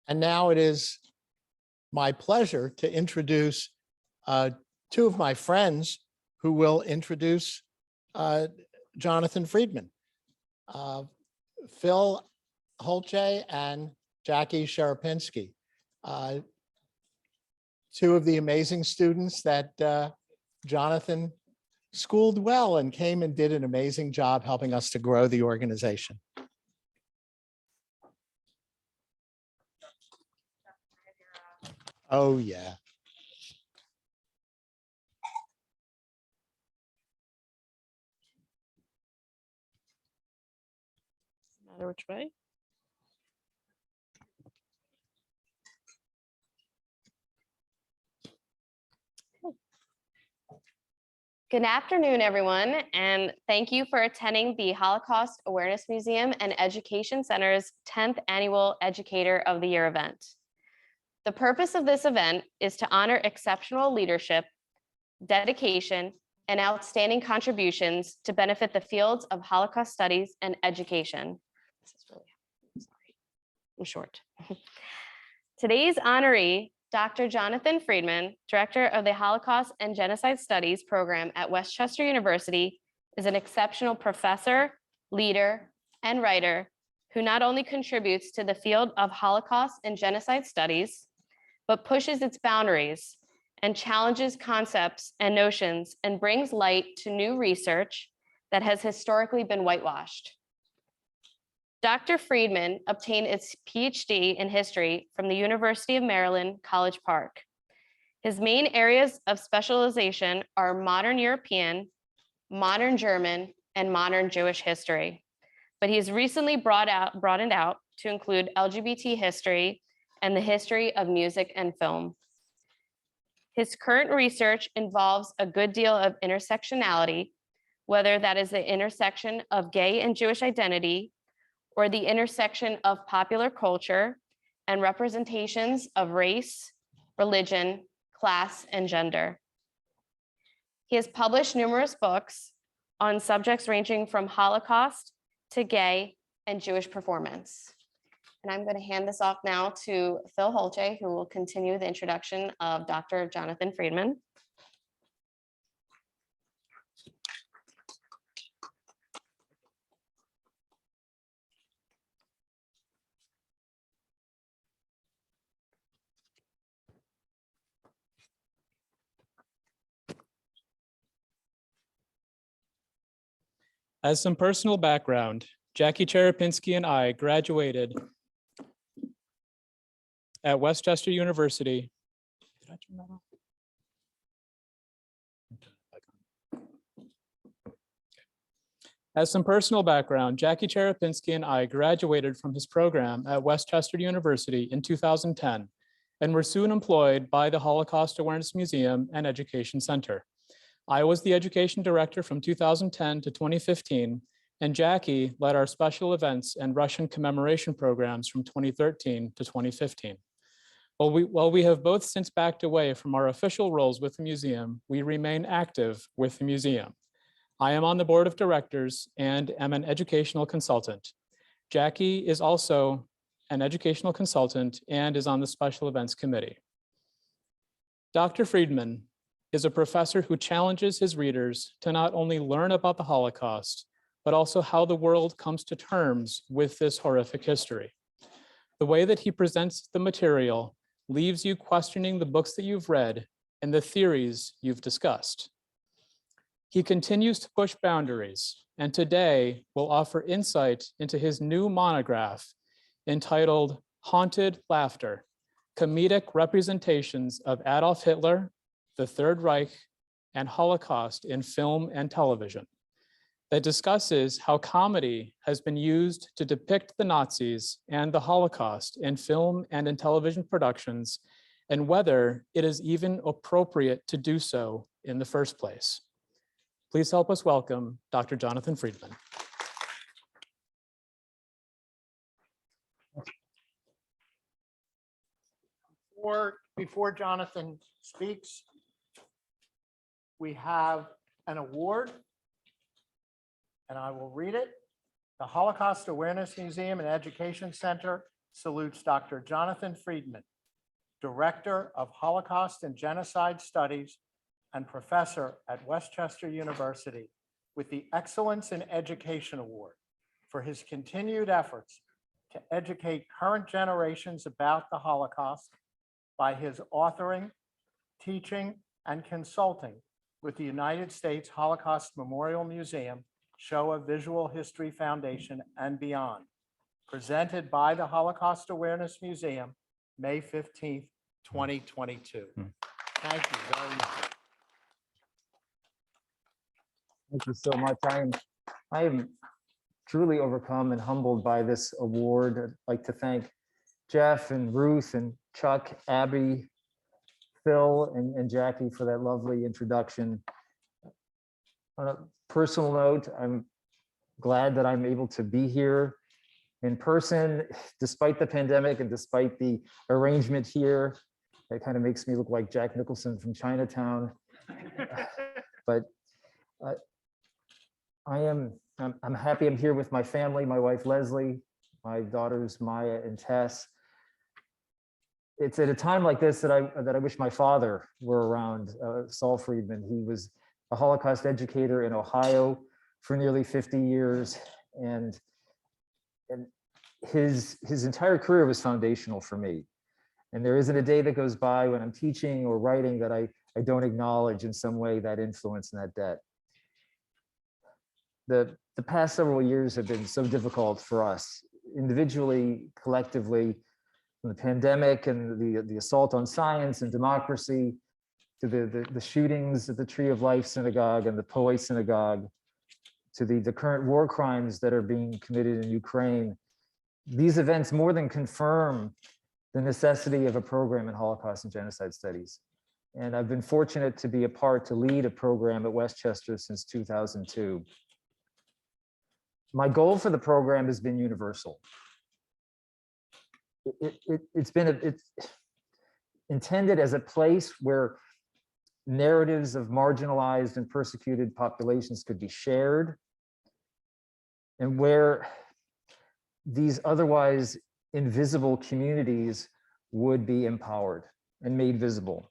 And now it is my pleasure to introduce two of my friends who will introduce Jonathan Friedman, Phil Holche and Jackie Sherapinski, two of the amazing students that Jonathan schooled well and came and did an amazing job helping us to grow the organization. Oh, yeah. Matter which way. Good afternoon, everyone, and thank you for attending the Holocaust Awareness Museum and Education Center's 10th Annual Educator of the Year event. The purpose of this event is to honor exceptional leadership, dedication, and outstanding contributions to benefit the fields of Holocaust studies and education. This is really, sorry, I'm short. Today's honoree, Dr. Jonathan Friedman, Director of the Holocaust and Genocide Studies program at Westchester University, is an exceptional professor, leader, and writer who not only contributes to the field of Holocaust and genocide studies, but pushes its boundaries and challenges concepts and notions and brings light to new research that has historically been whitewashed. Dr. Friedman obtained its PhD in history from the University of Maryland, College Park. His main areas of specialization are modern European, modern German, and modern Jewish history. But he has recently broadened out to include LGBT history and the history of music and film. His current research involves a good deal of intersectionality, whether that is the intersection of gay and Jewish identity, or the intersection of popular culture and representations of race, religion, class, and gender. He has published numerous books on subjects ranging from Holocaust to gay and Jewish performance. And I'm going to hand this off now to Phil Holche, who will continue the introduction of Dr. Jonathan Friedman. As some personal background, Jackie Sherapinski and I graduated at Westchester University. Did I turn that off? As some personal background, Jackie Sherapinski and I graduated from his program at Westchester University in 2010 and were soon employed by the Holocaust Awareness Museum and Education Center. I was the education director from 2010 to 2015, and Jackie led our special events and Russian commemoration programs from 2013 to 2015. While we have both since backed away from our official roles with the museum, we remain active with the museum. I am on the board of directors and am an educational consultant. Jackie is also an educational consultant and is on the special events committee. Dr. Friedman is a professor who challenges his readers to not only learn about the Holocaust, but also how the world comes to terms with this horrific history. The way that he presents the material leaves you questioning the books that you've read and the theories you've discussed. He continues to push boundaries, and today will offer insight into his new monograph entitled Haunted Laughter: Comedic Representations of Adolf Hitler, the Third Reich, and Holocaust in Film and Television, that discusses how comedy has been used to depict the Nazis and the Holocaust in film and in television productions, and whether it is even appropriate to do so in the first place. Please help us welcome Dr. Jonathan Friedman. Before Jonathan speaks, we have an award, and I will read it. The Holocaust Awareness Museum and Education Center salutes Dr. Jonathan Friedman, Director of Holocaust and Genocide Studies and Professor at Westchester University, with the Excellence in Education Award for his continued efforts to educate current generations about the Holocaust by his authoring, teaching, and consulting with the United States Holocaust Memorial Museum, Shoah Visual History Foundation, and beyond. Presented by the Holocaust Awareness Museum, May 15th, 2022. Thank you very much. Thank you so much. I am truly overcome and humbled by this award. I'd like to thank Jeff and Ruth and Chuck, Abby, Phil, and Jackie for that lovely introduction. On a personal note, I'm glad that I'm able to be here in person, despite the pandemic and despite the arrangement here. It kind of makes me look like Jack Nicholson from Chinatown. But I'm happy I'm here with my family, my wife Leslie, my daughters Maya and Tess. It's at a time like this that I wish my father were around, Saul Friedman. He was a Holocaust educator in Ohio for nearly 50 years, and his entire career was foundational for me. And there isn't a day that goes by when I'm teaching or writing that I don't acknowledge in some way that influence and that debt. The past several years have been so difficult for us, individually, collectively, from the pandemic and the assault on science and democracy, to the shootings at the Tree of Life Synagogue and the Poway Synagogue, to the current war crimes that are being committed in Ukraine. These events more than confirm the necessity of a program in Holocaust and Genocide Studies. And I've been fortunate to be a part to lead a program at Westchester since 2002. My goal for the program has been universal. It's intended as a place where narratives of marginalized and persecuted populations could be shared, and where these otherwise invisible communities would be empowered and made visible.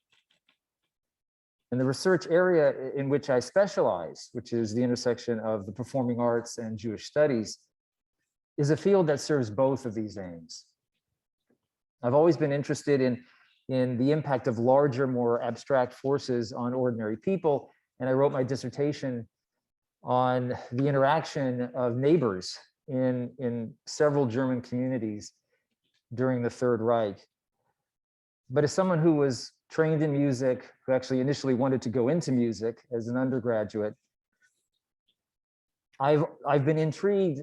And the research area in which I specialize, which is the intersection of the performing arts and Jewish studies, is a field that serves both of these aims. I've always been interested in the impact of larger, more abstract forces on ordinary people, and I wrote my dissertation on the interaction of neighbors in several German communities during the Third Reich. But as someone who was trained in music, who actually initially wanted to go into music as an undergraduate, I've been intrigued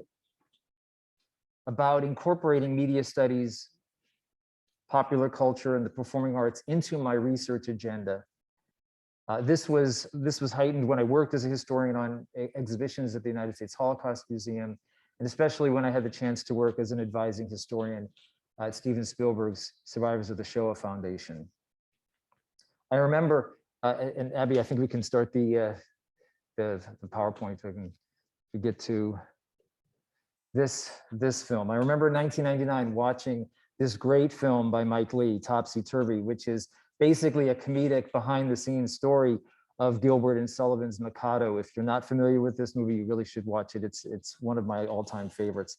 about incorporating media studies, popular culture, and the performing arts into my research agenda. This was heightened when I worked as a historian on exhibitions at the United States Holocaust Museum, and especially when I had the chance to work as an advising historian at Steven Spielberg's Survivors of the Shoah Foundation. I remember, and Abby, I think we can start the PowerPoint. We can get to this film. I remember in 1999 watching this great film by Mike Leigh, Topsy Turvy, which is basically a comedic behind-the-scenes story of Gilbert and Sullivan's Mikado. If you're not familiar with this movie, you really should watch it. It's one of my all-time favorites.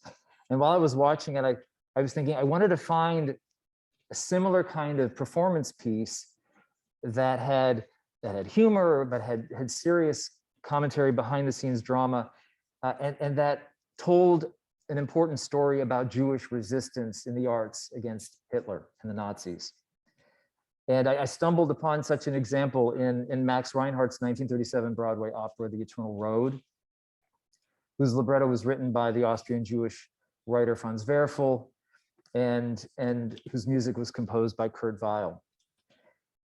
And while I was watching it, I was thinking I wanted to find a similar kind of performance piece that had humor, but had serious commentary, behind-the-scenes drama, and that told an important story about Jewish resistance in the arts against Hitler and the Nazis. And I stumbled upon such an example in Max Reinhardt's 1937 Broadway opera, The Eternal Road, whose libretto was written by the Austrian Jewish writer Franz Werfel, and whose music was composed by Kurt Weill.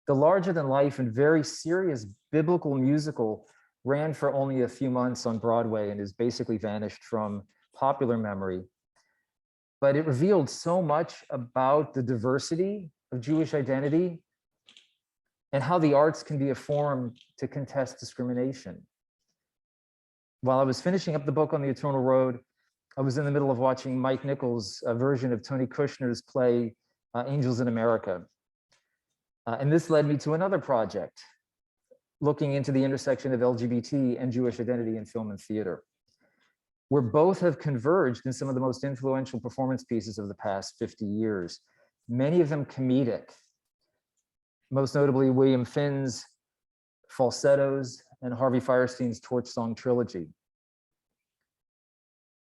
The larger-than-life and very serious biblical musical ran for only a few months on Broadway and has basically vanished from popular memory. But it revealed so much about the diversity of Jewish identity and how the arts can be a forum to contest discrimination. While I was finishing up the book on The Eternal Road, I was in the middle of watching Mike Nichols' version of Tony Kushner's play, Angels in America. And this led me to another project, looking into the intersection of LGBT and Jewish identity in film and theater, where both have converged in some of the most influential performance pieces of the past 50 years, many of them comedic, most notably William Finn's Falsettos and Harvey Firestein's Torch Song trilogy.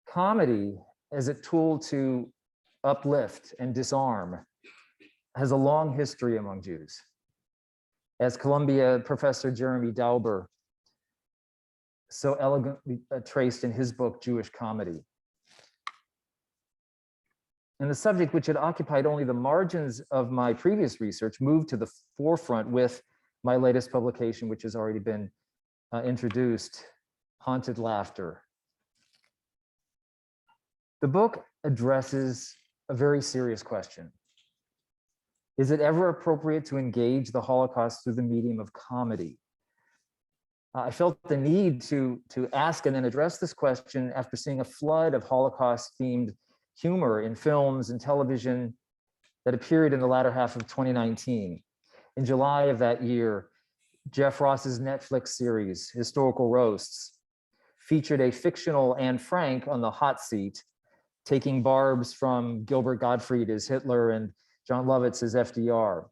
Comedy as a tool to uplift and disarm has a long history among Jews. As Columbia professor Jeremy Dauber so elegantly traced in his book, Jewish Comedy. And the subject, which had occupied only the margins of my previous research, moved to the forefront with my latest publication, which has already been introduced, Haunted Laughter. The book addresses a very serious question. Is it ever appropriate to engage the Holocaust through the medium of comedy? I felt the need to ask and then address this question after seeing a flood of Holocaust-themed humor in films and television that appeared in the latter half of 2019. In July of that year, Jeff Ross's Netflix series, Historical Roasts, featured a fictional Anne Frank on the hot seat, taking barbs from Gilbert Gottfried as Hitler and John Lovitz as FDR.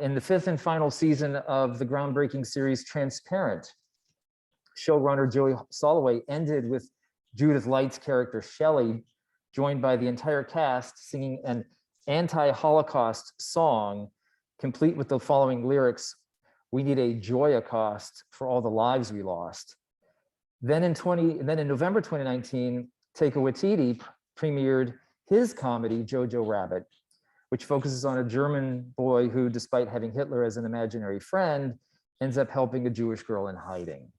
In the fifth and final season of the groundbreaking series Transparent, showrunner Joey Soloway ended with Judith Light's character Shelley, joined by the entire cast, singing an anti-Holocaust song, complete with the following lyrics: "We need a Joyacost for all the lives we lost." Then in November 2019, Taika Waititi premiered his comedy Jojo Rabbit, which focuses on a German boy who, despite having Hitler as an imaginary friend, ends up helping a Jewish girl in hiding.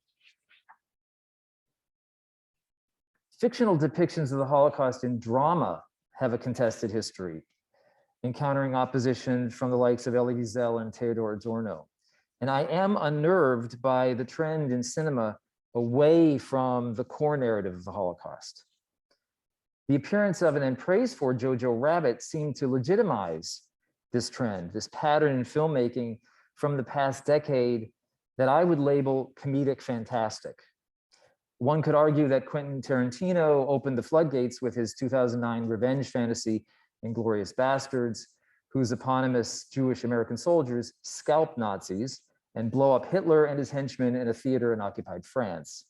Fictional depictions of the Holocaust in drama have a contested history, encountering opposition from the likes of Elie Wiesel and Theodor Adorno. And I am unnerved by the trend in cinema away from the core narrative of the Holocaust. The appearance of and praise for Jojo Rabbit seemed to legitimize this trend, this pattern in filmmaking from the past decade that I would label comedic fantastic. One could argue that Quentin Tarantino opened the floodgates with his 2009 revenge fantasy, Inglourious Bastards, whose eponymous Jewish American soldiers scalp Nazis and blow up Hitler and his henchmen in a theater in occupied France.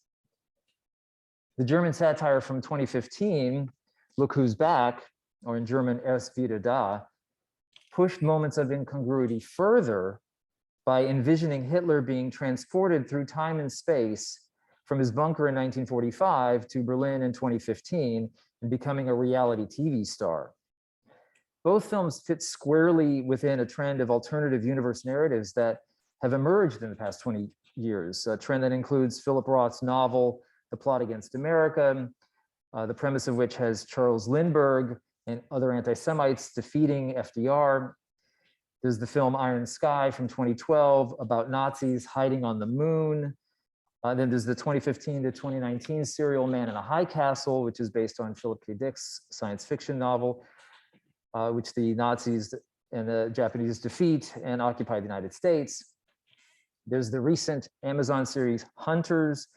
The German satire from 2015, Look Who's Back, or in German, Es wieder da, pushed moments of incongruity further by envisioning Hitler being transported through time and space from his bunker in 1945 to Berlin in 2015 and becoming a reality TV star. Both films fit squarely within a trend of alternative universe narratives that have emerged in the past 20 years, a trend that includes Philip Roth's novel, The Plot Against America, the premise of which has Charles Lindbergh and other anti-Semites defeating FDR. There's the film Iron Sky from 2012 about Nazis hiding on the moon. Then there's the 2015 to 2019 serial Man in a High Castle, which is based on Philip K. Dick's science fiction novel, which the Nazis and the Japanese defeat and occupy the United States. There's the recent Amazon series Hunters,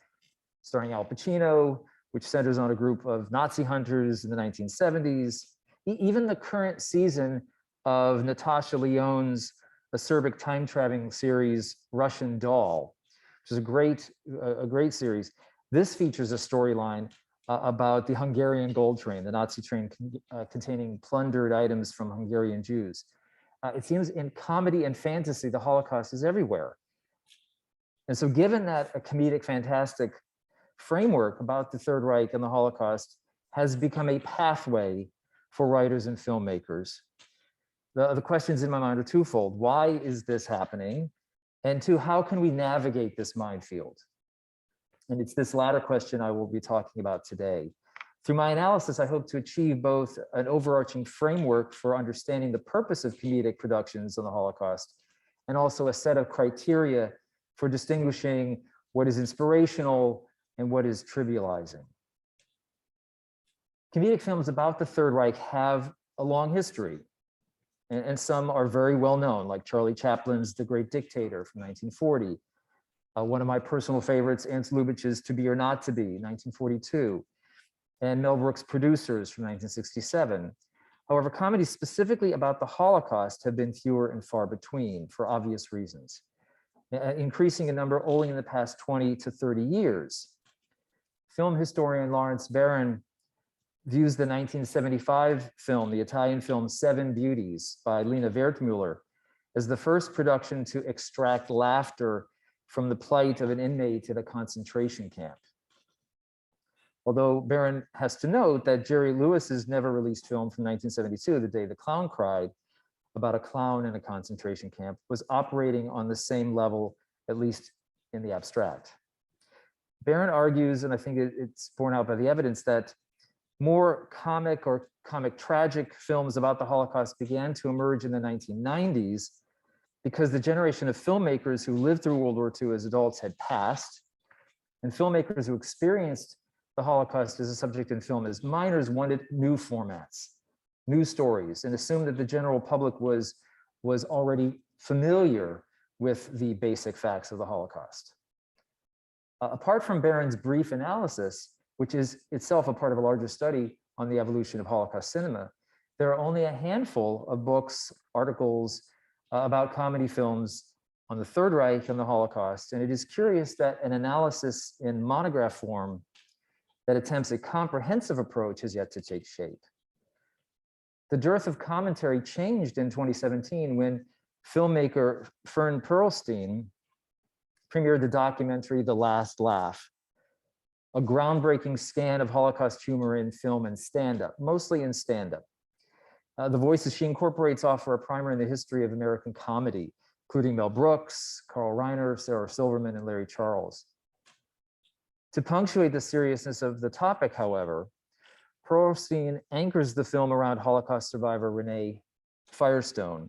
starring Al Pacino, which centers on a group of Nazi hunters in the 1970s. Even the current season of Natasha Lyonne's acerbic time traveling series, Russian Doll, which is a great series. This features a storyline about the Hungarian gold train, the Nazi train containing plundered items from Hungarian Jews. It seems in comedy and fantasy, the Holocaust is everywhere. And so given that a comedic fantastic framework about the Third Reich and the Holocaust has become a pathway for writers and filmmakers, the questions in my mind are twofold. Why is this happening? And two, how can we navigate this minefield? And it's this latter question I will be talking about today. Through my analysis, I hope to achieve both an overarching framework for understanding the purpose of comedic productions on the Holocaust, and also a set of criteria for distinguishing what is inspirational and what is trivializing. Comedic films about the Third Reich have a long history, and some are very well known, like Charlie Chaplin's The Great Dictator from 1940. One of my personal favorites, Ernst Lubitsch's To Be or Not to Be, 1942, and Mel Brooks' Producers from 1967. However, comedies specifically about the Holocaust have been fewer and far between for obvious reasons, increasing in number only in the past 20 to 30 years. Film historian Lawrence Barron views the 1975 film, the Italian film Seven Beauties by Lena Wertmüller, as the first production to extract laughter from the plight of an inmate at a concentration camp. Although Barron has to note that Jerry Lewis's never released film from 1972, The Day the Clown Cried, about a clown in a concentration camp, was operating on the same level, at least in the abstract. Barron argues, and I think it's borne out by the evidence, that more comic or comic tragic films about the Holocaust began to emerge in the 1990s because the generation of filmmakers who lived through World War II as adults had passed, and filmmakers who experienced the Holocaust as a subject in film as minors wanted new formats, new stories, and assumed that the general public was already familiar with the basic facts of the Holocaust. Apart from Barron's brief analysis, which is itself a part of a larger study on the evolution of Holocaust cinema, there are only a handful of books, articles about comedy films on the Third Reich and the Holocaust. And it is curious that an analysis in monograph form that attempts a comprehensive approach has yet to take shape. The dearth of commentary changed in 2017 when filmmaker Fern Perlstein premiered the documentary The Last Laugh, a groundbreaking scan of Holocaust humor in film and stand-up, mostly in stand-up. The voices she incorporates offer a primer in the history of American comedy, including Mel Brooks, Carl Reiner, Sarah Silverman, and Larry Charles. To punctuate the seriousness of the topic, however, Perlstein anchors the film around Holocaust survivor Renee Firestone,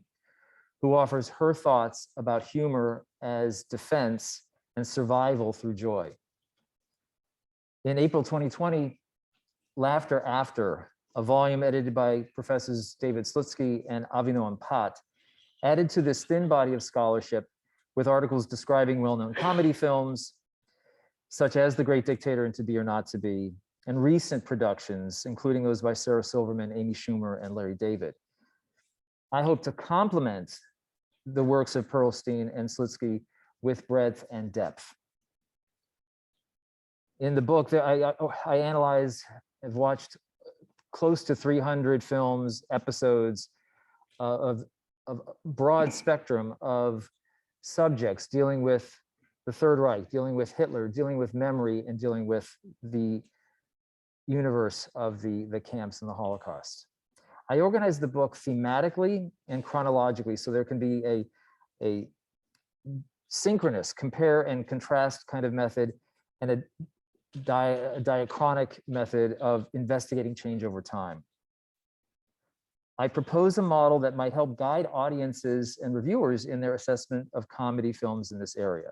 who offers her thoughts about humor as defense and survival through joy. In April 2020, Laughter After, a volume edited by Professors David Slutsky and Avinoam Pat, added to this thin body of scholarship with articles describing well-known comedy films, such as The Great Dictator and To Be or Not to Be, and recent productions, including those by Sarah Silverman, Amy Schumer, and Larry David. I hope to complement the works of Perlstein and Slutsky with breadth and depth. In the book, I analyze, I've watched close to 300 films, episodes of broad spectrum of subjects dealing with the Third Reich, dealing with Hitler, dealing with memory, and dealing with the universe of the camps and the Holocaust. I organized the book thematically and chronologically, so there can be a synchronous compare and contrast kind of method and a diachronic method of investigating change over time. I propose a model that might help guide audiences and reviewers in their assessment of comedy films in this area.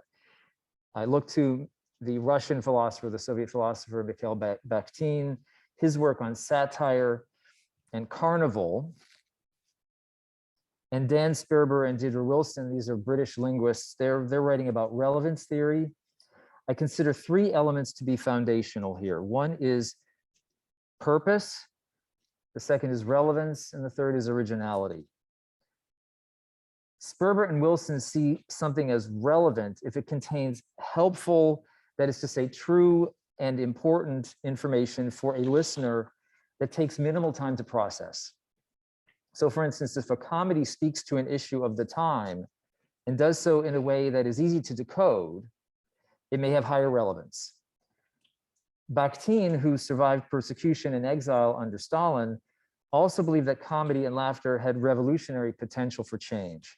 I look to the Russian philosopher, the Soviet philosopher, Mikhail Bakhtin, his work on satire and carnival, and Dan Sperber and Deirdre Wilson. These are British linguists. They're writing about relevance theory. I consider three elements to be foundational here. One is purpose, the second is relevance, and the third is originality. Sperber and Wilson see something as relevant if it contains helpful, that is to say, true and important information for a listener that takes minimal time to process. So for instance, if a comedy speaks to an issue of the time and does so in a way that is easy to decode, it may have higher relevance. Bakhtin, who survived persecution and exile under Stalin, also believed that comedy and laughter had revolutionary potential for change.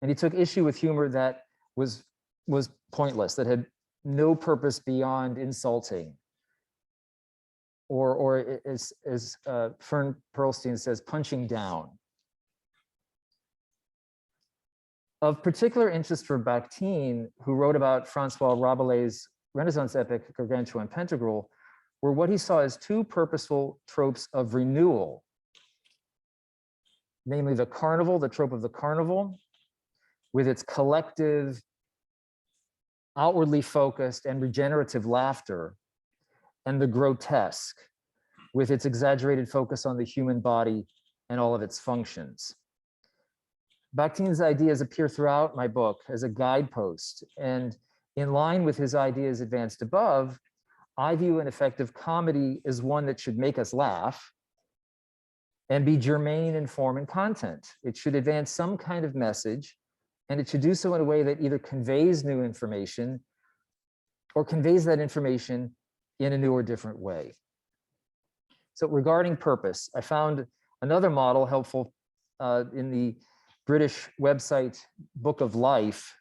And he took issue with humor that was pointless, that had no purpose beyond insulting. Or as Fern Perlstein says, punching down. Of particular interest for Bakhtin, who wrote about Francois Rabelais' Renaissance epic Gargantua and Pantagruel, were what he saw as two purposeful tropes of renewal, namely the carnival, the trope of the carnival, with its collective, outwardly focused and regenerative laughter, and the grotesque, with its exaggerated focus on the human body and all of its functions. Bakhtin's ideas appear throughout my book as a guidepost, and in line with his ideas advanced above, I view an effective comedy as one that should make us laugh and be germane in form and content. It should advance some kind of message, and it should do so in a way that either conveys new information or conveys that information in a new or different way. So regarding purpose, I found another model helpful in the British website Book of Life,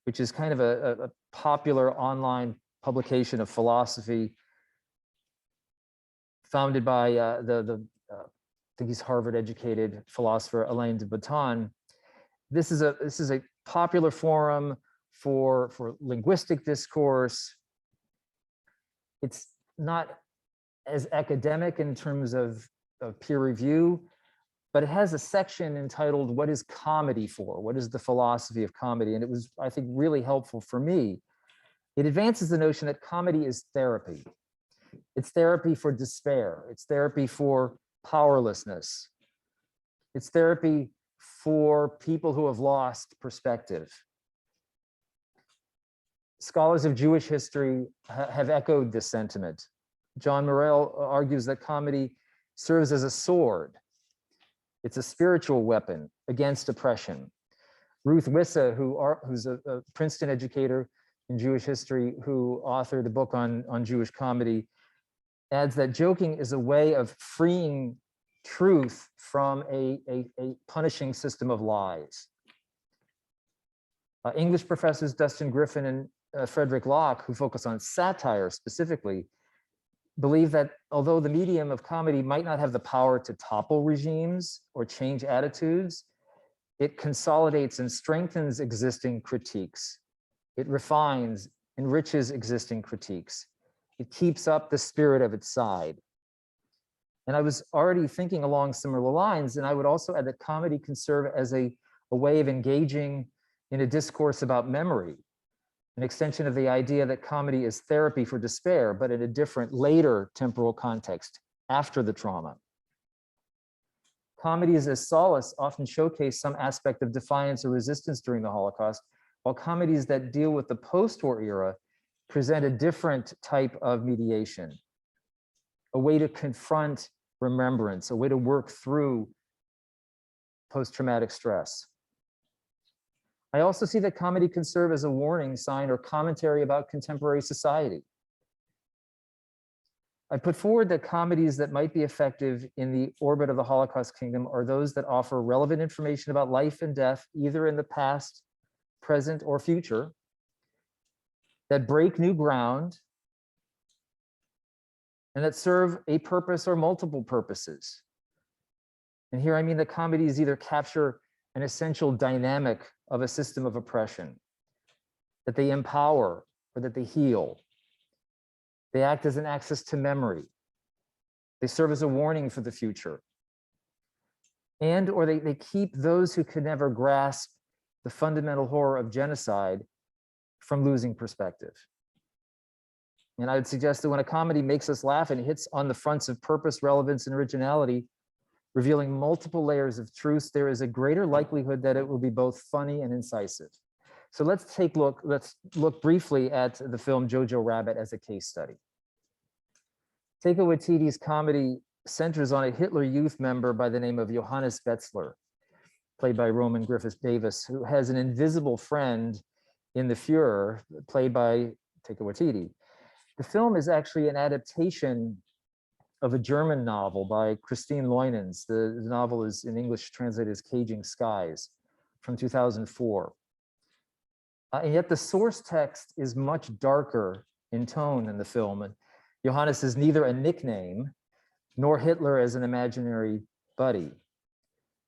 which is kind of a popular online publication of philosophy founded by I think he's Harvard-educated philosopher Alain de Botton. This is a popular forum for linguistic discourse. It's not as academic in terms of peer review, but it has a section entitled, "What is comedy for? What is the philosophy of comedy?" And it was, I think, really helpful for me. It advances the notion that comedy is therapy. It's therapy for despair. It's therapy for powerlessness. It's therapy for people who have lost perspective. Scholars of Jewish history have echoed this sentiment. John Morell argues that comedy serves as a sword. It's a spiritual weapon against oppression. Ruth Wissa, who's a Princeton educator in Jewish history, who authored a book on Jewish comedy, adds that joking is a way of freeing truth from a punishing system of lies. English professors Dustin Griffin and Frederick Locke, who focus on satire specifically, believe that although the medium of comedy might not have the power to topple regimes or change attitudes, it consolidates and strengthens existing critiques. It refines, enriches existing critiques. It keeps up the spirit of its side. And I was already thinking along similar lines, and I would also add that comedy can serve as a way of engaging in a discourse about memory, an extension of the idea that comedy is therapy for despair, but in a different, later temporal context, after the trauma. Comedies as solace often showcase some aspect of defiance or resistance during the Holocaust, while comedies that deal with the post-war era present a different type of mediation, a way to confront remembrance, a way to work through post-traumatic stress. I also see that comedy can serve as a warning sign or commentary about contemporary society. I put forward that comedies that might be effective in the orbit of the Holocaust kingdom are those that offer relevant information about life and death, either in the past, present, or future, that break new ground, and that serve a purpose or multiple purposes. And here I mean that comedies either capture an essential dynamic of a system of oppression, that they empower or that they heal. They act as an access to memory. They serve as a warning for the future. And or they keep those who could never grasp the fundamental horror of genocide from losing perspective. And I would suggest that when a comedy makes us laugh and hits on the fronts of purpose, relevance, and originality, revealing multiple layers of truth, there is a greater likelihood that it will be both funny and incisive. So let's look briefly at the film Jojo Rabbit as a case study. Taika Waititi's comedy centers on a Hitler Youth member by the name of Johannes Betzler, played by Roman Griffith Davis, who has an invisible friend in the Führer, played by Taika Waititi. The film is actually an adaptation of a German novel by Christine Leunens. The novel is in English translated as Caging Skies from 2004. And yet the source text is much darker in tone than the film. And Johannes is neither a nickname nor Hitler as an imaginary buddy.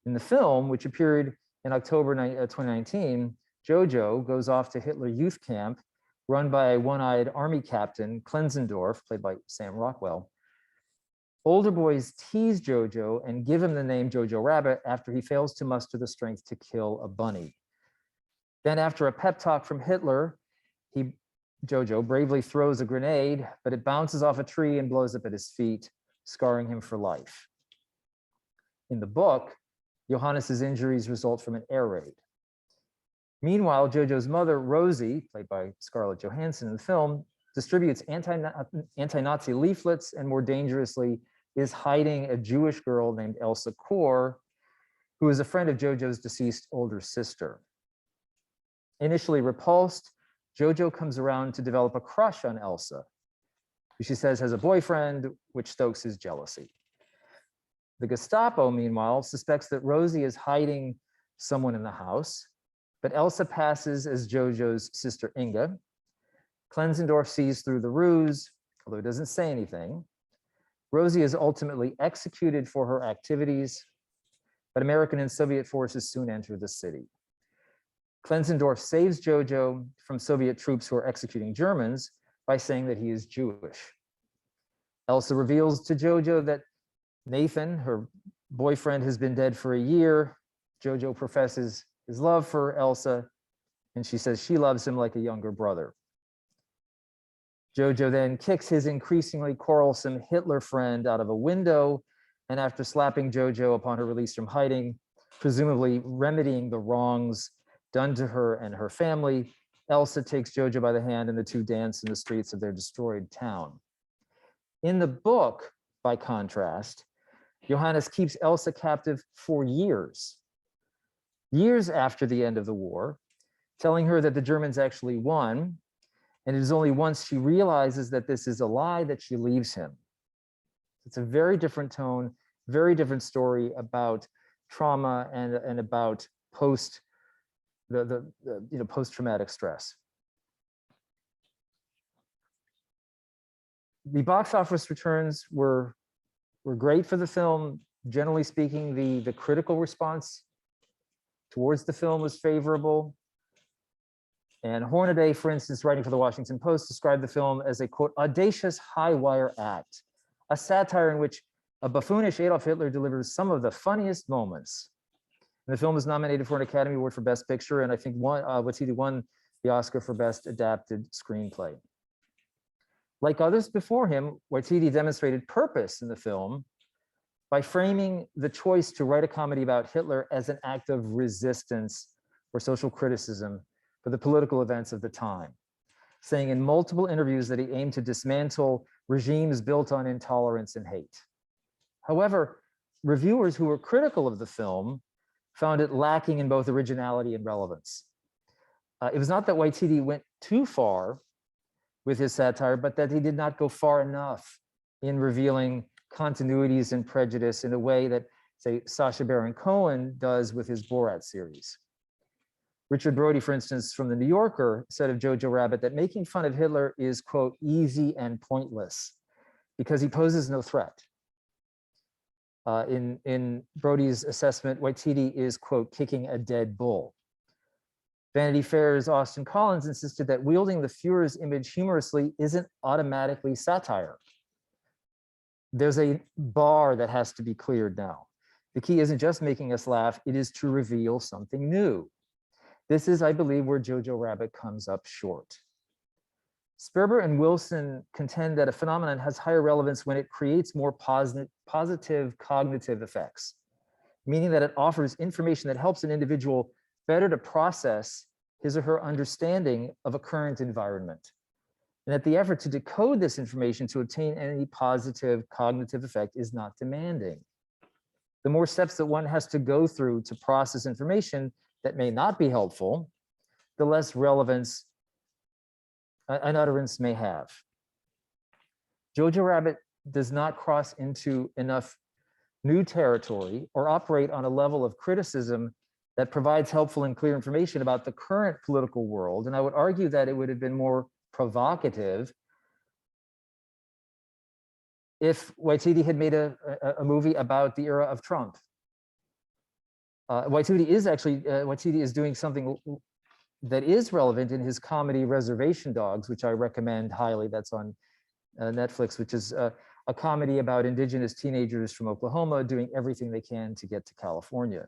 In the film, which appeared in October 2019, Jojo goes off to Hitler youth camp run by a one-eyed army captain, Klenzendorf, played by Sam Rockwell. Older boys tease Jojo and give him the name Jojo Rabbit after he fails to muster the strength to kill a bunny. Then after a pep talk from Hitler, Jojo bravely throws a grenade, but it bounces off a tree and blows up at his feet, scarring him for life. In the book, Johannes's injuries result from an air raid. Meanwhile, Jojo's mother, Rosie, played by Scarlett Johansson in the film, distributes anti-Nazi leaflets and more dangerously is hiding a Jewish girl named Elsa Kor, who is a friend of Jojo's deceased older sister. Initially repulsed, Jojo comes around to develop a crush on Elsa, who she says has a boyfriend, which stokes his jealousy. The Gestapo, meanwhile, suspects that Rosie is hiding someone in the house, but Elsa passes as Jojo's sister Inga. Klenzendorf sees through the ruse, although he doesn't say anything. Rosie is ultimately executed for her activities, but American and Soviet forces soon enter the city. Klenzendorf saves Jojo from Soviet troops who are executing Germans by saying that he is Jewish. Elsa reveals to Jojo that Nathan, her boyfriend, has been dead for a year. Jojo professes his love for Elsa, and she says she loves him like a younger brother. Jojo then kicks his increasingly quarrelsome Hitler friend out of a window, and after slapping Jojo upon her release from hiding, presumably remedying the wrongs done to her and her family, Elsa takes Jojo by the hand and the two dance in the streets of their destroyed town. In the book, by contrast, Johannes keeps Elsa captive for years after the end of the war, telling her that the Germans actually won. And it is only once she realizes that this is a lie that she leaves him. It's a very different tone, very different story about trauma and about post-traumatic stress. The box office returns were great for the film. Generally speaking, the critical response towards the film was favorable. And Hornaday, for instance, writing for the Washington Post, described the film as a, quote, audacious high-wire act, a satire in which a buffoonish Adolf Hitler delivers some of the funniest moments. And the film was nominated for an Academy Award for Best Picture, and I think Waititi won the Oscar for Best Adapted Screenplay. Like others before him, Waititi demonstrated purpose in the film by framing the choice to write a comedy about Hitler as an act of resistance or social criticism for the political events of the time, saying in multiple interviews that he aimed to dismantle regimes built on intolerance and hate. However, reviewers who were critical of the film found it lacking in both originality and relevance. It was not that Waititi went too far with his satire, but that he did not go far enough in revealing continuities and prejudice in a way that, say, Sacha Baron Cohen does with his Borat series. Richard Brody, for instance, from The New Yorker, said of Jojo Rabbit that making fun of Hitler is, quote, easy and pointless because he poses no threat. In Brody's assessment, Waititi is, quote, kicking a dead bull. Vanity Fair's Austin Collins insisted that wielding the Führer's image humorously isn't automatically satire. There's a bar that has to be cleared now. The key isn't just making us laugh, it is to reveal something new. This is, I believe, where Jojo Rabbit comes up short. Sperber and Wilson contend that a phenomenon has higher relevance when it creates more positive cognitive effects, meaning that it offers information that helps an individual better to process his or her understanding of a current environment, and that the effort to decode this information to obtain any positive cognitive effect is not demanding. The more steps that one has to go through to process information that may not be helpful, the less relevance an utterance may have. Jojo Rabbit does not cross into enough new territory or operate on a level of criticism that provides helpful and clear information about the current political world. And I would argue that it would have been more provocative if Waititi had made a movie about the era of Trump. Waititi is doing something that is relevant in his comedy Reservation Dogs, which I recommend highly. That's on Netflix, which is a comedy about indigenous teenagers from Oklahoma doing everything they can to get to California.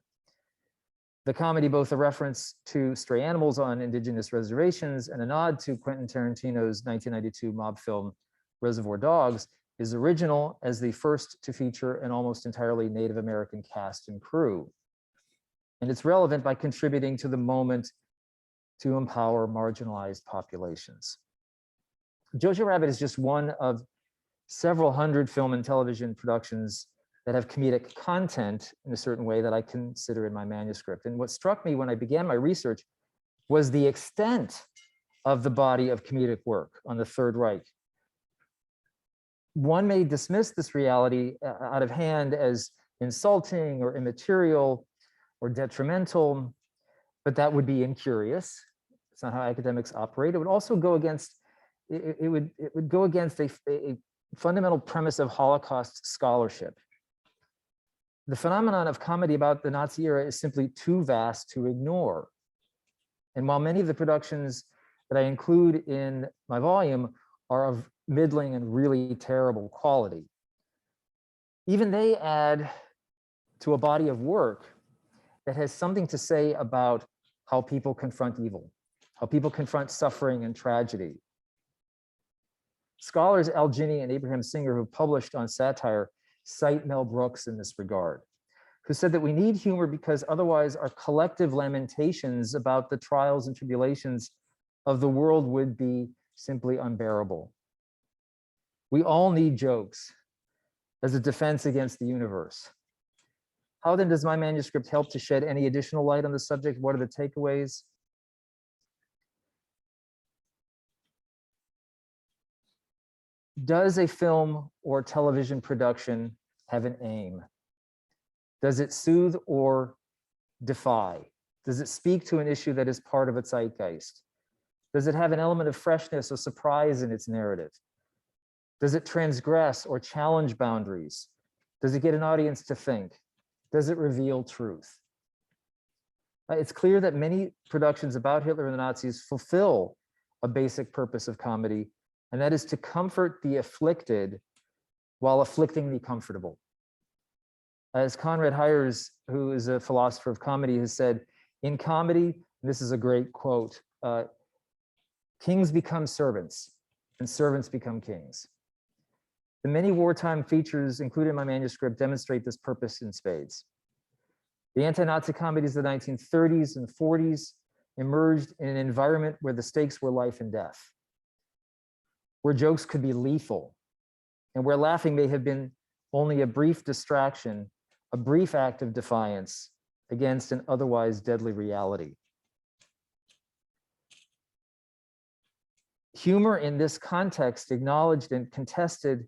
The comedy, both a reference to stray animals on indigenous reservations and a nod to Quentin Tarantino's 1992 mob film Reservoir Dogs, is original as the first to feature an almost entirely Native American cast and crew. And it's relevant by contributing to the moment to empower marginalized populations. Jojo Rabbit is just one of several hundred film and television productions that have comedic content in a certain way that I consider in my manuscript. And what struck me when I began my research was the extent of the body of comedic work on the Third Reich. One may dismiss this reality out of hand as insulting or immaterial or detrimental, but that would be incurious. It's not how academics operate. It would also go against, it would go against a fundamental premise of Holocaust scholarship. The phenomenon of comedy about the Nazi era is simply too vast to ignore. And while many of the productions that I include in my volume are of middling and really terrible quality, even they add to a body of work that has something to say about how people confront evil, how people confront suffering and tragedy. Scholars Al Ginney and Abraham Singer, who published on satire, cite Mel Brooks in this regard, who said that we need humor because otherwise our collective lamentations about the trials and tribulations of the world would be simply unbearable. We all need jokes as a defense against the universe. How then does my manuscript help to shed any additional light on the subject? What are the takeaways? Does a film or television production have an aim? Does it soothe or defy? Does it speak to an issue that is part of its zeitgeist? Does it have an element of freshness or surprise in its narrative? Does it transgress or challenge boundaries? Does it get an audience to think? Does it reveal truth? It's clear that many productions about Hitler and the Nazis fulfill a basic purpose of comedy, and that is to comfort the afflicted while afflicting the comfortable. As Conrad Hires, who is a philosopher of comedy, has said, in comedy, this is a great quote, kings become servants and servants become kings. The many wartime features included in my manuscript demonstrate this purpose in spades. The anti-Nazi comedies of the 1930s and 40s emerged in an environment where the stakes were life and death, where jokes could be lethal, and where laughing may have been only a brief distraction, a brief act of defiance against an otherwise deadly reality. Humor in this context acknowledged and contested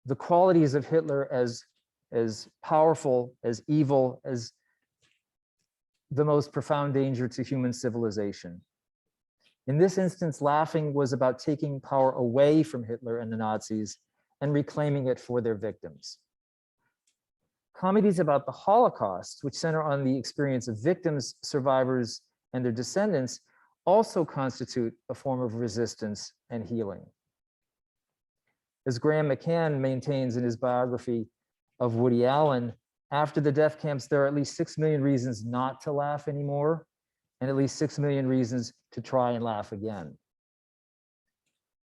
the qualities of Hitler as powerful, as evil, as the most profound danger to human civilization. In this instance, laughing was about taking power away from Hitler and the Nazis and reclaiming it for their victims. Comedies about the Holocaust, which center on the experience of victims, survivors, and their descendants, also constitute a form of resistance and healing. As Graham McCann maintains in his biography of Woody Allen, after the death camps, there are at least 6 million reasons not to laugh anymore, and at least 6 million reasons to try and laugh again.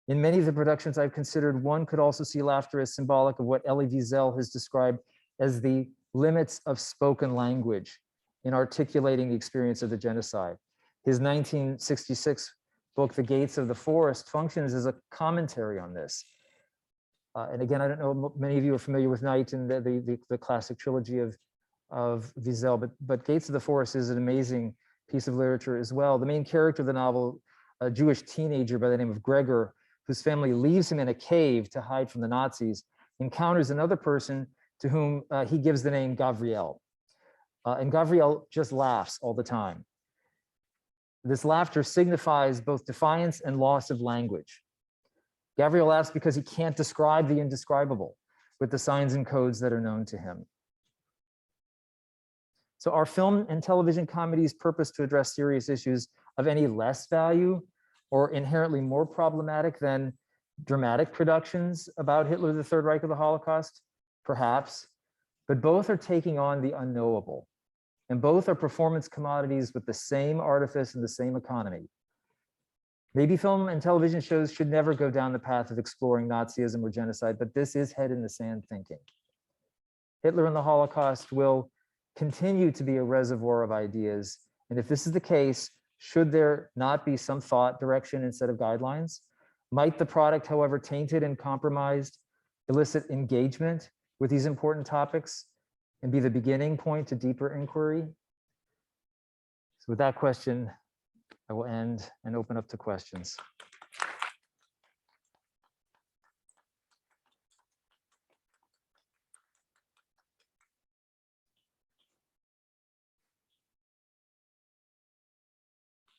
In many of the productions I've considered, one could also see laughter as symbolic of what Elie Wiesel has described as the limits of spoken language in articulating the experience of the genocide. His 1966 book, The Gates of the Forest, functions as a commentary on this. And again, I don't know, many of you are familiar with Night and the classic trilogy of Wiesel, but Gates of the Forest is an amazing piece of literature as well. The main character of the novel, a Jewish teenager by the name of Gregor, whose family leaves him in a cave to hide from the Nazis, encounters another person to whom he gives the name Gavriel. And Gavriel just laughs all the time. This laughter signifies both defiance and loss of language. Gavriel laughs because he can't describe the indescribable with the signs and codes that are known to him. So our film and television comedies' purpose to address serious issues of any less value or inherently more problematic than dramatic productions about Hitler, the Third Reich, of the Holocaust? Perhaps, but both are taking on the unknowable, and both are performance commodities with the same artifice and the same economy. Maybe film and television shows should never go down the path of exploring Nazism or genocide, but this is head in the sand thinking. Hitler and the Holocaust will continue to be a reservoir of ideas. And if this is the case, should there not be some thought direction instead of guidelines? Might the product, however tainted and compromised, elicit engagement with these important topics and be the beginning point to deeper inquiry? So with that question, I will end and open up to questions.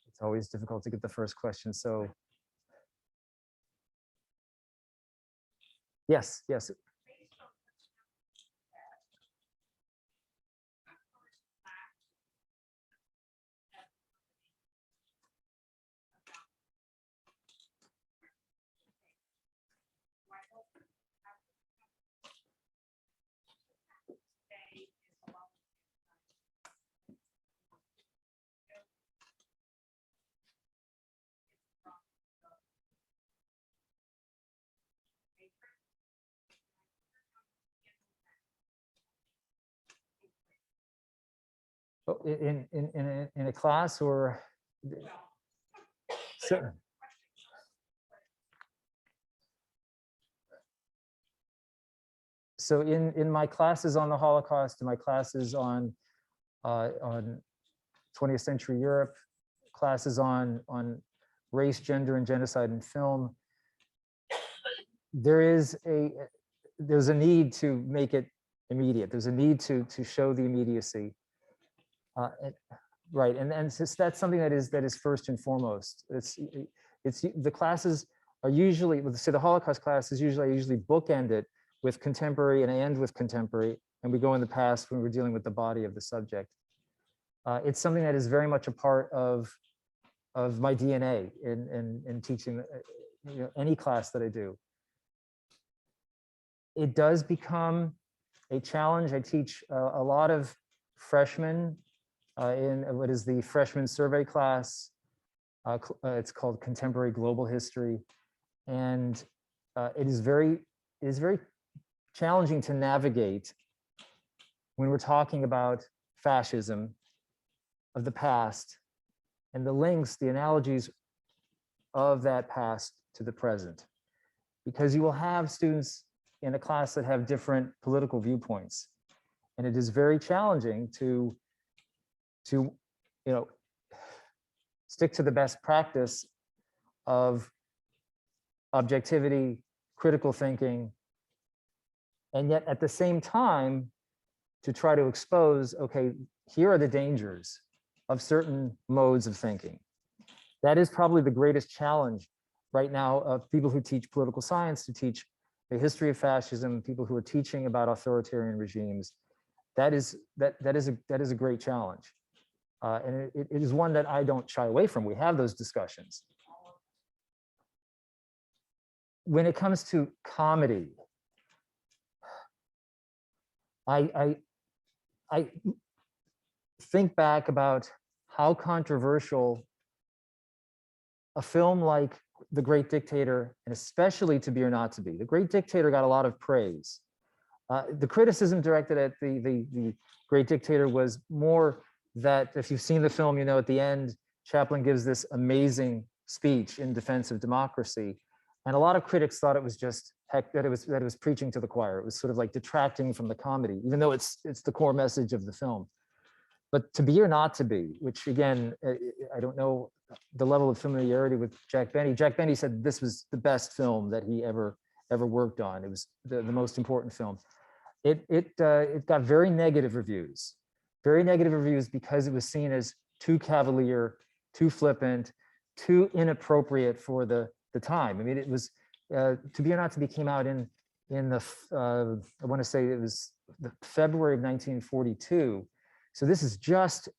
It's always difficult to get the first question, so. Yes, yes. Oh, in a class or? So in my classes on the Holocaust, in my classes on 20th century Europe, classes on race, gender, and genocide in film, there's a need to make it immediate. There's a need to show the immediacy. Right, and that's something that is first and foremost. It's the classes are usually, say the Holocaust class is usually bookend it with contemporary and I end with contemporary, and we go in the past when we're dealing with the body of the subject. It's something that is very much a part of my DNA in teaching any class that I do. It does become a challenge. I teach a lot of freshmen in what is the freshman survey class. It's called Contemporary Global History. And it is very challenging to navigate when we're talking about fascism of the past and the links, the analogies of that past to the present. Because you will have students in a class that have different political viewpoints. And it is very challenging to stick to the best practice of objectivity, critical thinking, and yet at the same time to try to expose, okay, here are the dangers of certain modes of thinking. That is probably the greatest challenge right now of people who teach political science, to teach the history of fascism, people who are teaching about authoritarian regimes. That is a great challenge. And it is one that I don't shy away from. We have those discussions. When it comes to comedy, I think back about how controversial a film like The Great Dictator, and especially To Be or Not to Be. The Great Dictator got a lot of praise. The criticism directed at the Great Dictator was more that, if you've seen the film, you know at the end, Chaplin gives this amazing speech in defense of democracy. And a lot of critics thought it was just that it was preaching to the choir. It was sort of like detracting from the comedy, even though it's the core message of the film. But To Be or Not to Be, which again, I don't know the level of familiarity with Jack Benny. Jack Benny said this was the best film that he ever worked on. It was the most important film. It got very negative reviews. Very negative reviews because it was seen as too cavalier, too flippant, too inappropriate for the time. I mean, it was To Be or Not to Be came out in the I want to say it was the February of 1942. So this is just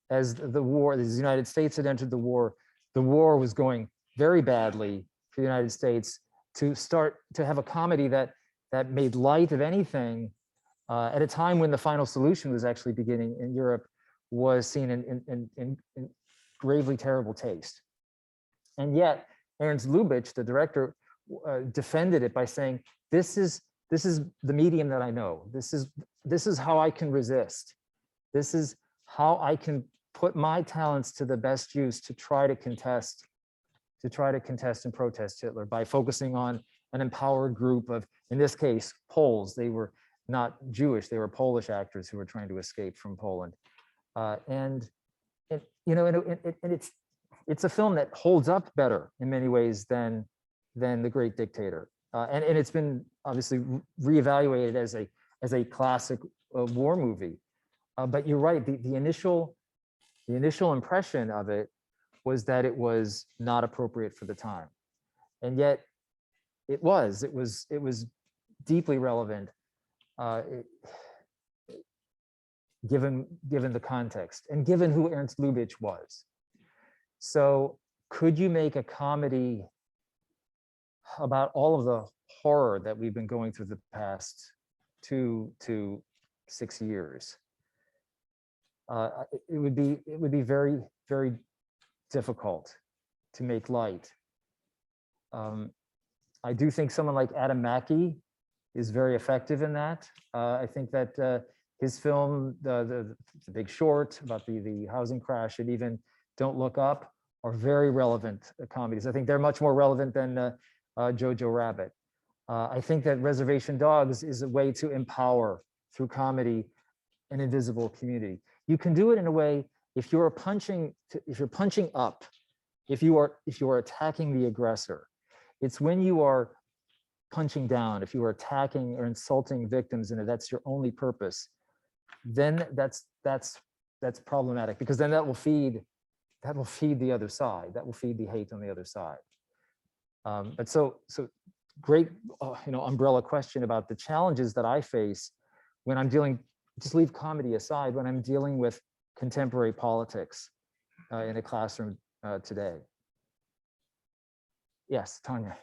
as the war, as the United States had entered the war was going very badly for the United States. To start to have a comedy that made light of anything at a time when the final solution was actually beginning in Europe was seen in gravely terrible taste. And yet, Ernst Lubitsch, the director, defended it by saying, this is the medium that I know. This is how I can resist. This is how I can put my talents to the best use to try to contest and protest Hitler by focusing on an empowered group of, in this case, Poles. They were not Jewish, they were Polish actors who were trying to escape from Poland. And it's a film that holds up better in many ways than The Great Dictator. And it's been obviously reevaluated as a classic war movie. But you're right, the initial impression of it was that it was not appropriate for the time. And yet it was deeply relevant given the context and given who Ernst Lubitsch was. So could you make a comedy about all of the horror that we've been going through the past 2 to 6 years? It would be very, very difficult to make light. I do think someone like Adam Mackey is very effective in that. I think that his film, the Big Short, about the housing crash, and even Don't Look Up, are very relevant comedies. I think they're much more relevant than Jojo Rabbit. I think that Reservation Dogs is a way to empower through comedy an invisible community. You can do it in a way if you're punching up, if you are attacking the aggressor. It's when you are punching down, if you are attacking or insulting victims and that's your only purpose, then that's problematic, because then that will feed the other side. That will feed the hate on the other side. But so great, umbrella question about the challenges that I face when I'm dealing, just leave comedy aside, when I'm dealing with contemporary politics in a classroom today. Yes, Tanya.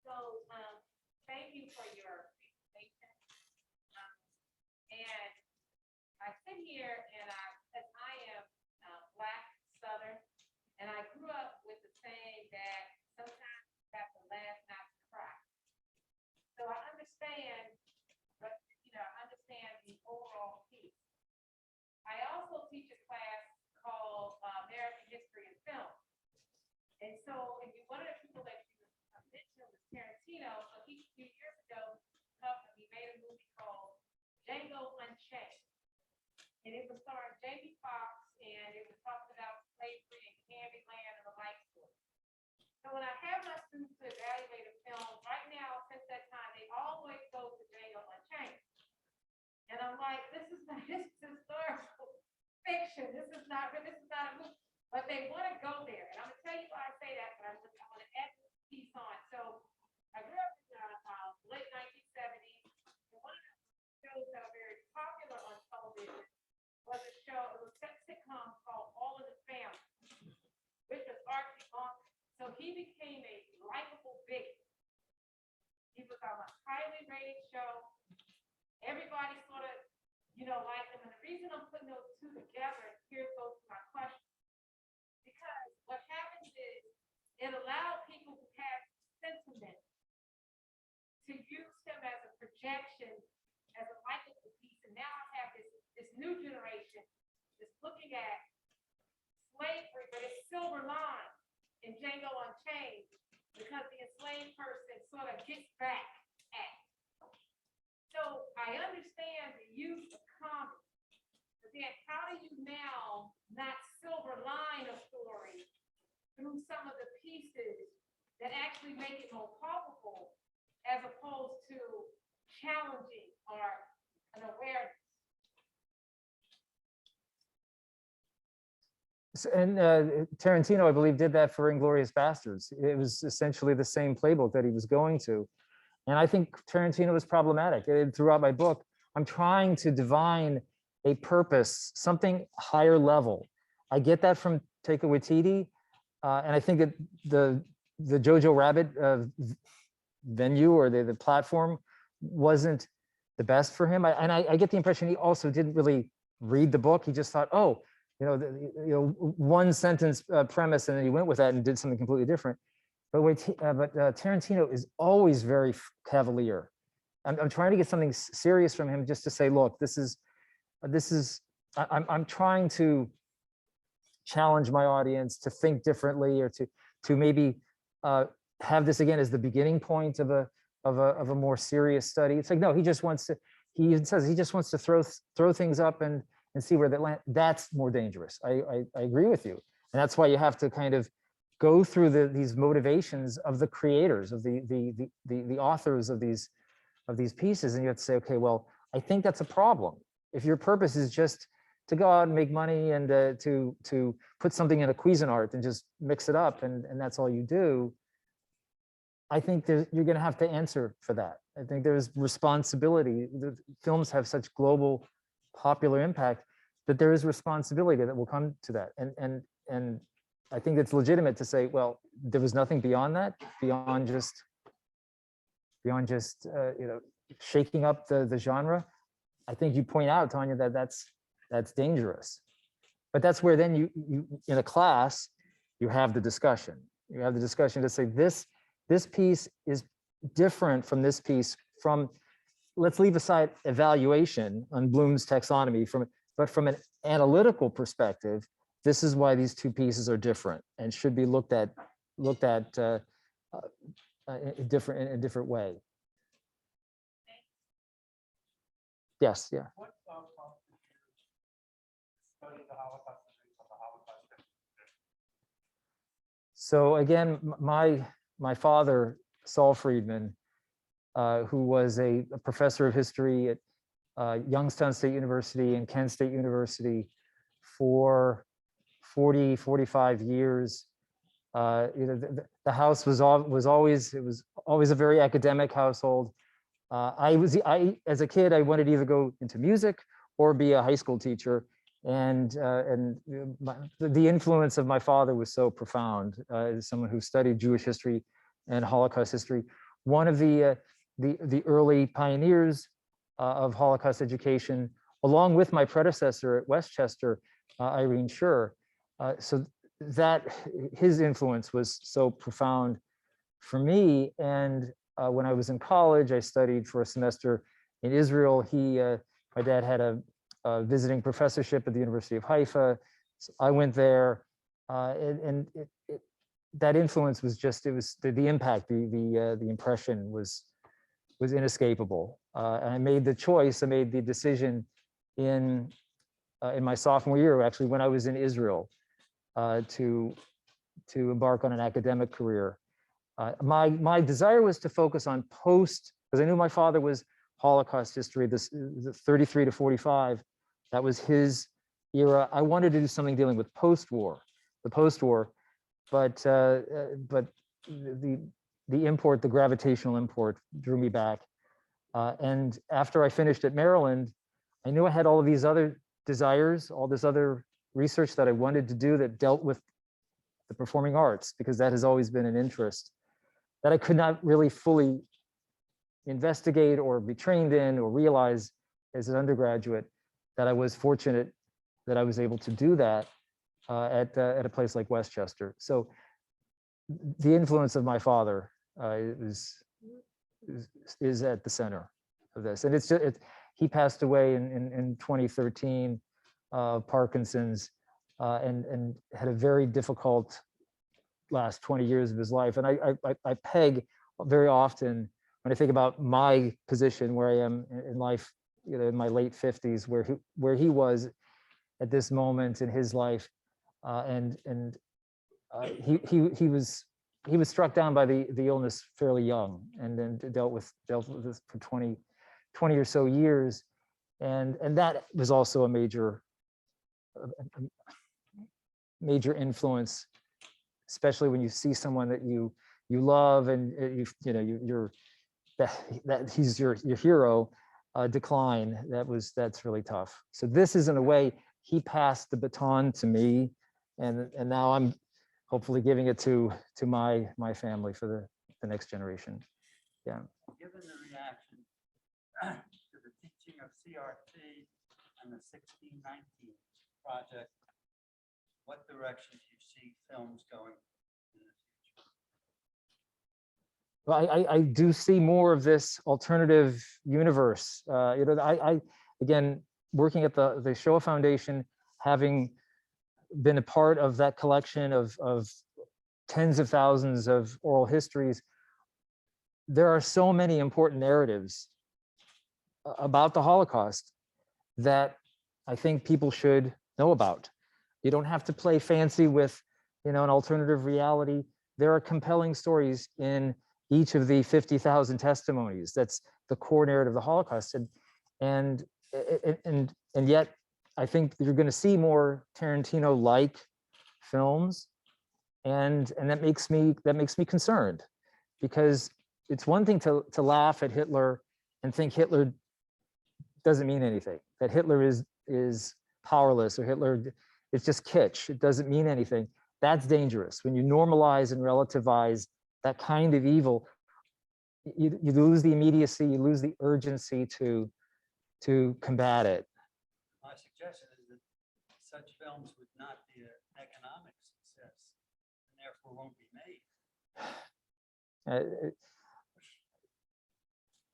So thank you for your presentation. And I sit here and because I am Black Southern, and I grew up with the saying that sometimes you have to laugh, not to cry. So I understand, but I understand the overall piece. I also teach a class called American History and Film. And so one of the people that you mentioned was Tarantino. So he, a few years ago, he made a movie called Django Unchained. And it was starring Jamie Foxx, and it was talking about slavery and Candyland and the like story. So when I have my students to evaluate a film, right now, since that time, they always go to Django Unchained. And I'm like, this is historical fiction. This is not a movie. But they want to go there. And I'm going to tell you why I say that, but I want to add this piece on. So I grew up in the late 1970s. And one of the shows that are very popular on television was a sitcom called All in the Family, which was Archie Bunker. So he became a likable bigot. He was on a highly rated show. Everybody sort of, liked him. And the reason I'm putting those two together, here goes my question. Because what happens is it allowed people who have sentiment to use him as a projection, as a likable piece. And now I have this new generation that's looking at slavery, but it's silver line in Django Unchained, because the enslaved person sort of gets back at it. So I understand the use of comedy, but then how do you now not silver line a story through some of the pieces that actually make it more powerful, as opposed to challenging or an awareness? And Tarantino, I believe, did that for Inglourious Basterds. It was essentially the same playbook that he was going to. And I think Tarantino was problematic. And throughout my book, I'm trying to divine a purpose, something higher level. I get that from Taika Waititi, and I think that the Jojo Rabbit venue or the platform wasn't the best for him. I get the impression he also didn't really read the book. He just thought, oh, one sentence premise, and then he went with that and did something completely different. But Tarantino is always very cavalier. I'm trying to get something serious from him, just to say, look, I'm trying to challenge my audience to think differently, or to maybe have this again as the beginning point of a more serious study. It's like, no, he just wants to. He says he just wants to throw things up and see where that land. That's more dangerous. I agree with you, and that's why you have to kind of go through these motivations of the creators, of the authors of these pieces, and you have to say, okay, well, I think that's a problem. If your purpose is just to go out and make money and to put something in a Cuisinart and just mix it up, and that's all you do, I think you're going to have to answer for that. I think there's responsibility. The films have such global popular impact that there is responsibility that will come to that. And I think it's legitimate to say, well, there was nothing beyond that, beyond just shaking up the genre. I think you point out, Tanya, that that's dangerous. But that's where then you in a class, you have the discussion. You have the discussion to say this piece is different from this piece. Let's leave aside evaluation on Bloom's taxonomy, but from an analytical perspective, this is why these two pieces are different and should be looked at in a different way. Yes, yeah. What prompted you to study the Holocaust and the Holocaust? So again, my father, Saul Friedman, who was a professor of history at Youngstown State University and Kent State University for 45 years. The house was always a very academic household. As a kid, I wanted to either go into music or be a high school teacher, and the influence of my father was so profound. As someone who studied Jewish history and Holocaust history, one of the early pioneers of Holocaust education, along with my predecessor at Westchester, Irene Schur. So that his influence was so profound for me. And when I was in college, I studied for a semester in Israel. My dad had a visiting professorship at the University of Haifa. So I went there, and that influence was just, it was the impact, the impression was inescapable. And I made the decision in my sophomore year, actually, when I was in Israel, to embark on an academic career. My desire was to focus on because I knew my father was Holocaust history, the 33 to 45. That was his era. I wanted to do something dealing with the post-war, but the gravitational import drew me back. And after I finished at Maryland, I knew I had all of these other desires, all this other research that I wanted to do that dealt with the performing arts, because that has always been an interest that I could not really fully investigate or be trained in or realize as an undergraduate. That I was fortunate that I was able to do that at a place like Westchester. So the influence of my father is at the center of this. And he passed away in 2013 of Parkinson's, and had a very difficult last 20 years of his life. And I peg very often when I think about my position where I am in life, in my late 50s, where he was at this moment in his life, he was struck down by the illness fairly young, and then dealt with this for 20 or so years, and that was also a major influence, especially when you see someone that you love and he's your hero. decline, that's really tough. So this is, in a way, he passed the baton to me, and now I'm hopefully giving it to my family for the next generation. Yeah. Given the reaction to the teaching of CRT and the 1619 project, what direction do you see films going in the future? Well, I do see more of this alternative universe. You know, I again, working at the Shoah Foundation, having been a part of that collection of tens of thousands of oral histories, there are so many important narratives about the Holocaust that I think people should know about. You don't have to play fancy with, you know, an alternative reality. There are compelling stories in each of the 50,000 testimonies. That's the core narrative of the Holocaust. And yet I think you're going to see more Tarantino-like films. And that makes me concerned, because it's one thing to laugh at Hitler and think Hitler doesn't mean anything, that Hitler is powerless, or Hitler, it's just kitsch, it doesn't mean anything. That's dangerous. When you normalize and relativize that kind of evil, you lose the immediacy, you lose the urgency to combat it. My suggestion is that such films would not be an economic success and therefore won't be made.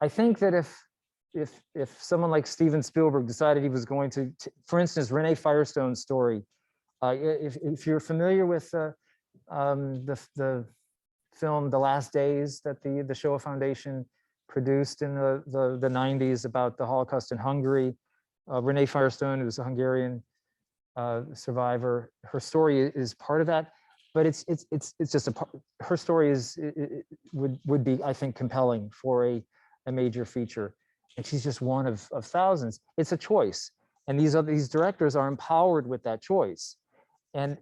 I think that if someone like Steven Spielberg decided he was going to for instance, Renee Firestone's story, if you're familiar with the film The Last Days that the Shoah Foundation produced in the 90s about the Holocaust in Hungary, Renee Firestone, who's a Hungarian survivor, her story is part of that, but it's just a part. Her story would be, I think, compelling for a major feature, and she's just one of thousands. It's a choice, and these directors are empowered with that choice. And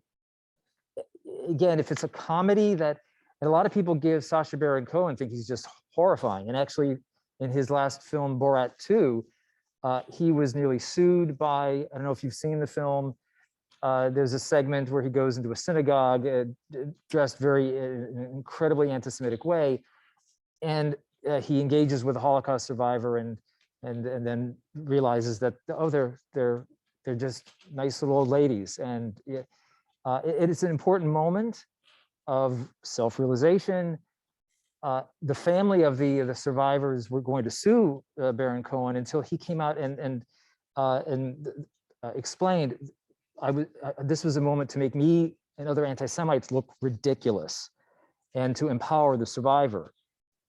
again, if it's a comedy and a lot of people give Sacha Baron Cohen, think he's just horrifying, and actually in his last film Borat 2, he was nearly sued by, I don't know if you've seen the film, there's a segment where he goes into a synagogue dressed very incredibly anti-Semitic way, and he engages with a Holocaust survivor and then realizes that, oh, they're just nice little old ladies. And it is an important moment of self-realization. The family of the survivors were going to sue Baron Cohen until he came out and explained, this was a moment to make me and other anti-Semites look ridiculous and to empower the survivor.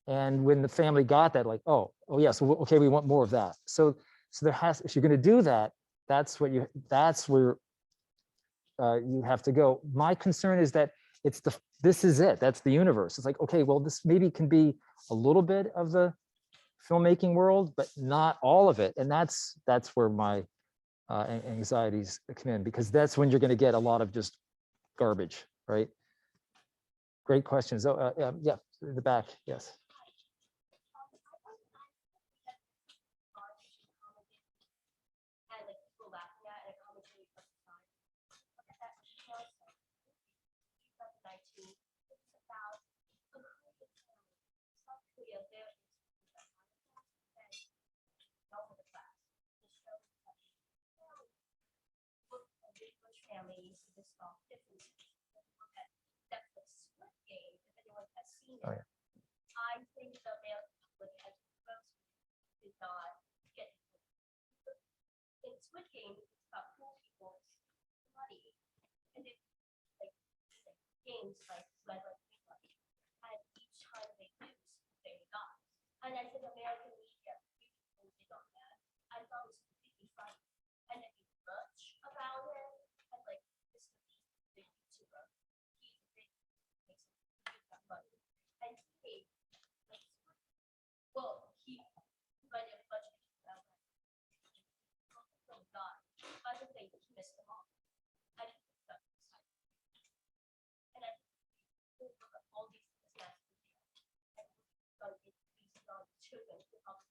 And when the family got that, like, oh yes, okay, we want more of that. So there has, if you're going to do that, that's where you have to go. My concern is that this is it. That's the universe. It's like, okay, well, this maybe can be a little bit of the filmmaking world, but not all of it. And that's where my anxieties come in, because that's when you're going to get a lot of just garbage, right? Great questions. Oh, yeah, in the back, yes. Families to dissolve differences. That's the Squid Game, if anyone has seen it. Oh, yeah. I think the American public has most did not get it. In Squid Game, it's about poor people's money, and it like games like Red Light, Green Light, and each time they lose, they die. And I think American media really did on that. I thought it was completely funny, and I think much about it. Well, he might have budgeted that way. Oh God, I don't think he missed them all. I didn't think that was exciting. And I think all these disasters and got to get these children to help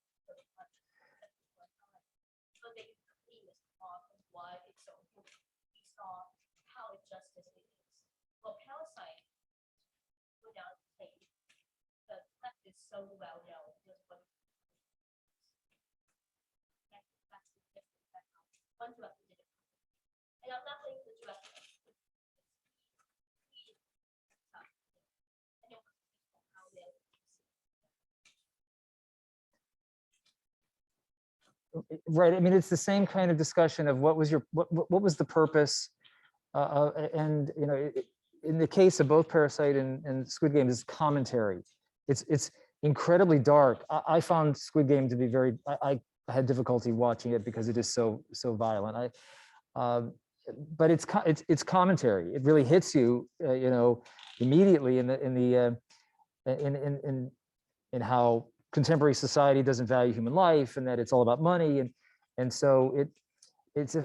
so well known. Just what- that's the difference that one director did it. And I'm not blaming the director. I know how they. Right. I mean, it's the same kind of discussion of what was your, what was the purpose? And, you know, in the case of both Parasite and Squid Game, is commentary. It's incredibly dark. I found Squid Game to be very, I had difficulty watching it because it is so violent. But it's commentary. It really hits you, you know, immediately in how contemporary society doesn't value human life, and that it's all about money, and so it's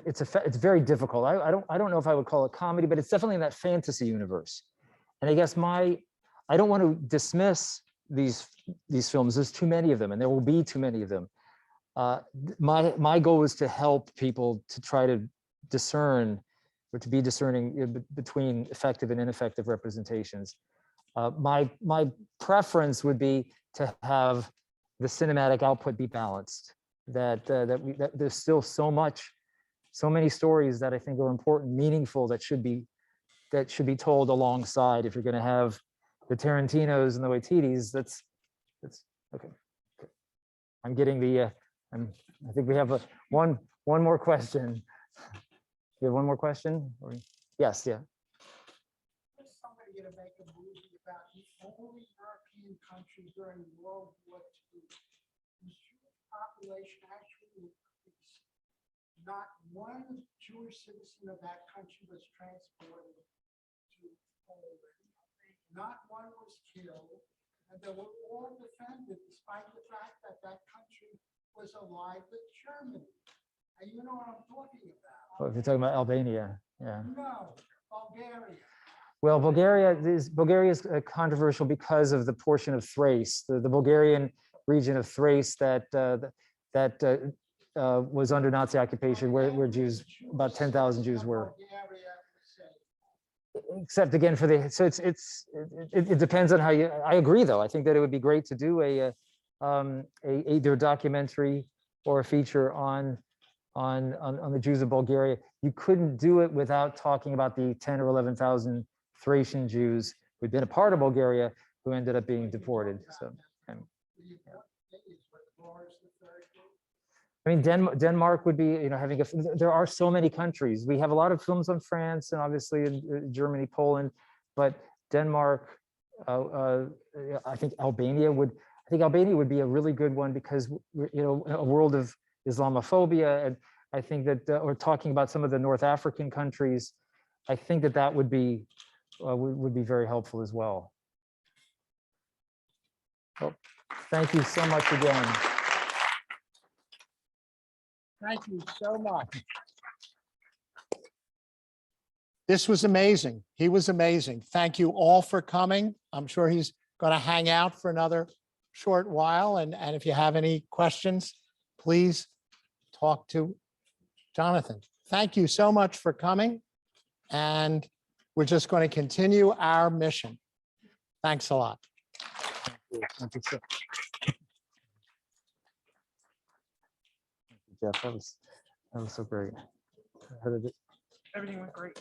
very difficult. I don't know if I would call it comedy, but it's definitely in that fantasy universe. And I guess I don't want to dismiss these films. There's too many of them, and there will be too many of them. My goal is to help people to try to discern, or to be discerning between effective and ineffective representations. My preference would be to have the cinematic output be balanced. That there's still so many stories that I think are important, meaningful, that should be told alongside. If you're going to have the Tarantinos and the Waititis, that's okay. I'm getting the. I think we have one more question. You have one more question? Or, yes, yeah. Is somebody going to make a movie about the only European country during World War II whose Jewish population actually increased? Not one Jewish citizen of that country was transported to Poland. Not one was killed. And they were all defended despite the fact that that country was allied with Germany. And you know what I'm talking about. Well, if you're talking about Albania, yeah. No, Bulgaria. Well, Bulgaria is controversial because of the portion of Thrace, the Bulgarian region of Thrace that was under Nazi occupation, where Jews, about 10,000 Jews were. Except again for the, so it depends on how you. I agree, though. I think that it would be great to do either a documentary or a feature on the Jews of Bulgaria. You couldn't do it without talking about the 10 or 11,000 Thracian Jews who'd been a part of Bulgaria who ended up being deported. So, I mean, Denmark would be, you know, having there are so many countries. We have a lot of films on France and obviously in Germany, Poland, but Denmark, I think Albania would be a really good one because, you know, a world of Islamophobia, and I think that, or talking about some of the North African countries, I think that would be very helpful as well. Well, thank you so much again. Thank you so much. This was amazing. He was amazing. Thank you all for coming. I'm sure he's going to hang out for another short while. And if you have any questions, please talk to Jonathan. Thank you so much for coming. And we're just going to continue our mission. Thanks a lot. Thank you, sir. Jeff, that was so great. How did it? Everything went great.